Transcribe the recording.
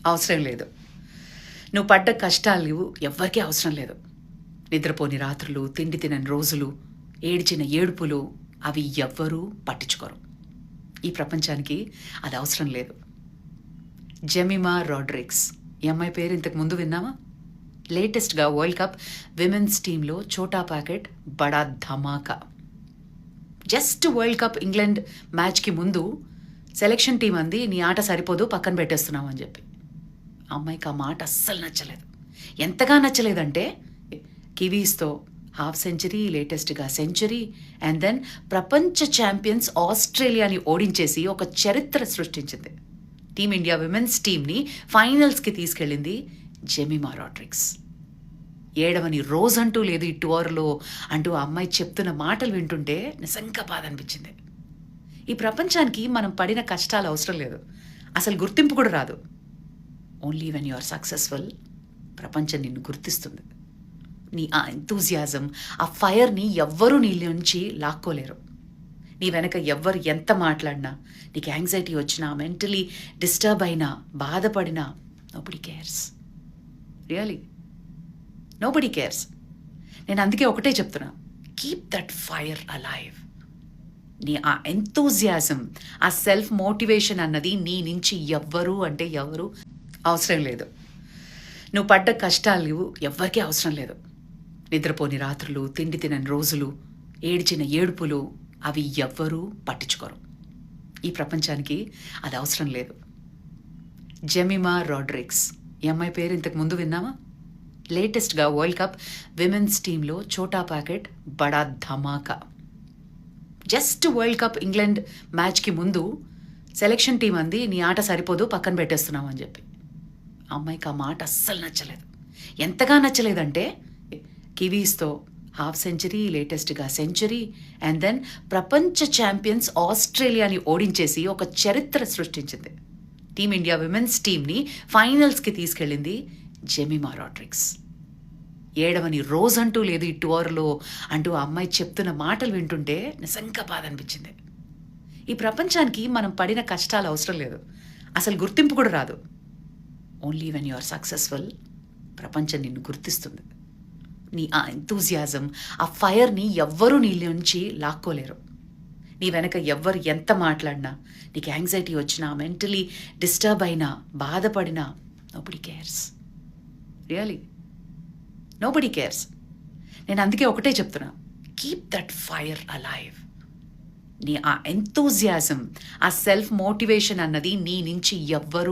అవసరం లేదు. నువ్వు పడ్డ కష్టాలు ఎవ్వరికీ అవసరం లేదు. నిద్రపోని రాత్రులు, తిండి తినని రోజులు, ఏడ్చిన ఏడుపులు అవి ఎవ్వరూ పట్టించుకోరు. ఈ ప్రపంచానికి అది అవసరం లేదు. జెమిమా రోడ్రిగ్స్ ఈ అమ్మాయి పేరు ఇంతకు ముందు విన్నామా? లేటెస్ట్గా వరల్డ్ కప్ విమెన్స్ టీంలో చోటా ప్యాకెట్ బడా ధమాకా. జస్ట్ వరల్డ్ కప్ ఇంగ్లాండ్ మ్యాచ్కి ముందు సెలెక్షన్ టీం అంది, నీ ఆట సరిపోదు, పక్కన పెట్టేస్తున్నావు అని చెప్పి. అమ్మాయికి ఆ మాట అస్సలు నచ్చలేదు. ఎంతగా నచ్చలేదంటే కివీస్తో హాఫ్ సెంచరీ, లేటెస్ట్గా సెంచరీ, అండ్ దెన్ ప్రపంచ ఛాంపియన్స్ ఆస్ట్రేలియాని ఓడించేసి ఒక చరిత్ర సృష్టించింది. టీమిండియా విమెన్స్ టీంని ఫైనల్స్కి తీసుకెళ్ళింది జెమిమా రోడ్రిగ్స్. ఏడవని రోజంటూ లేదు ఈ టూర్లో అంటూ ఆ అమ్మాయి చెప్తున్న మాటలు వింటుంటే నిజంగా బాధ అనిపించింది. ఈ ప్రపంచానికి మనం పడిన కష్టాలు అవసరం లేదు. అసలు గుర్తింపు కూడా రాదు. Only when you are successful ప్రపంచం నిన్ను గుర్తిస్తుంది. నీ ఆ ఎంతూజియాజం, ఆ ఫైర్ని ఎవ్వరూ నీ నుంచి లాక్కోలేరు. నీ వెనక ఎవ్వరు ఎంత మాట్లాడినా, నీకు యాంగ్జైటీ వచ్చినా, మెంటలీ డిస్టర్బ్ అయినా, బాధపడినా, nobody cares. Really nobody cares. నేను అందుకే ఒకటే చెప్తున్నా, కీప్ దట్ ఫైర్ అలైవ్. నీ ఆ ఎంతూజియాజం, ఆ సెల్ఫ్ మోటివేషన్ అన్నది నీ నుంచి ఎవ్వరు అవసరం లేదు. నువ్వు పడ్డ కష్టాలు ఎవ్వరికీ అవసరం లేదు. నిద్రపోని రాత్రులు, తిండి తినని రోజులు, ఏడ్చిన ఏడుపులు అవి ఎవ్వరూ పట్టించుకోరు. ఈ ప్రపంచానికి అది అవసరం లేదు. జెమిమా రోడ్రిగ్స్ ఈ అమ్మాయి పేరు ఇంతకు ముందు విన్నామా? లేటెస్ట్గా వరల్డ్ కప్ విమెన్స్ టీంలో చోటా ప్యాకెట్ బడా ధమాకా. జస్ట్ వరల్డ్ కప్ ఇంగ్లాండ్ మ్యాచ్కి ముందు సెలెక్షన్ టీం అంది, నీ ఆట సరిపోదు, పక్కన పెట్టేస్తున్నావు అని చెప్పి. అమ్మాయికి ఆ మాట అస్సలు నచ్చలేదు. ఎంతగా నచ్చలేదంటే కివీస్తో హాఫ్ సెంచరీ, లేటెస్ట్గా సెంచరీ, అండ్ దెన్ ప్రపంచ ఛాంపియన్స్ ఆస్ట్రేలియాని ఓడించేసి ఒక చరిత్ర సృష్టించింది. టీమిండియా విమెన్స్ టీంని ఫైనల్స్కి తీసుకెళ్ళింది జెమిమా రోడ్రిగ్స్. ఏడవని రోజంటూ లేదు ఈ టూర్లో అంటూ ఆ అమ్మాయి చెప్తున్న మాటలు వింటుంటే నిజంగా బాధ అనిపించింది. ఈ ప్రపంచానికి మనం పడిన కష్టాలు అవసరం లేదు. అసలు గుర్తింపు కూడా రాదు. Only when you are successful ప్రపంచం నిన్ను గుర్తిస్తుంది. నీ ఆ ఎంతూజియాజం, ఆ ఫైర్ని ఎవ్వరూ నీ నుంచి లాక్కోలేరు. నీ వెనక ఎవ్వరు ఎంత మాట్లాడినా, నీకు యాంగ్జైటీ వచ్చినా, మెంటలీ డిస్టర్బ్ అయినా, బాధపడినా, nobody cares. Really nobody cares. నేను అందుకే ఒకటే చెప్తున్నా, కీప్ దట్ ఫైర్ అలైవ్. నీ ఆ ఎంతూజియాజం, ఆ సెల్ఫ్ మోటివేషన్ అన్నది నీ నుంచి ఎవ్వరు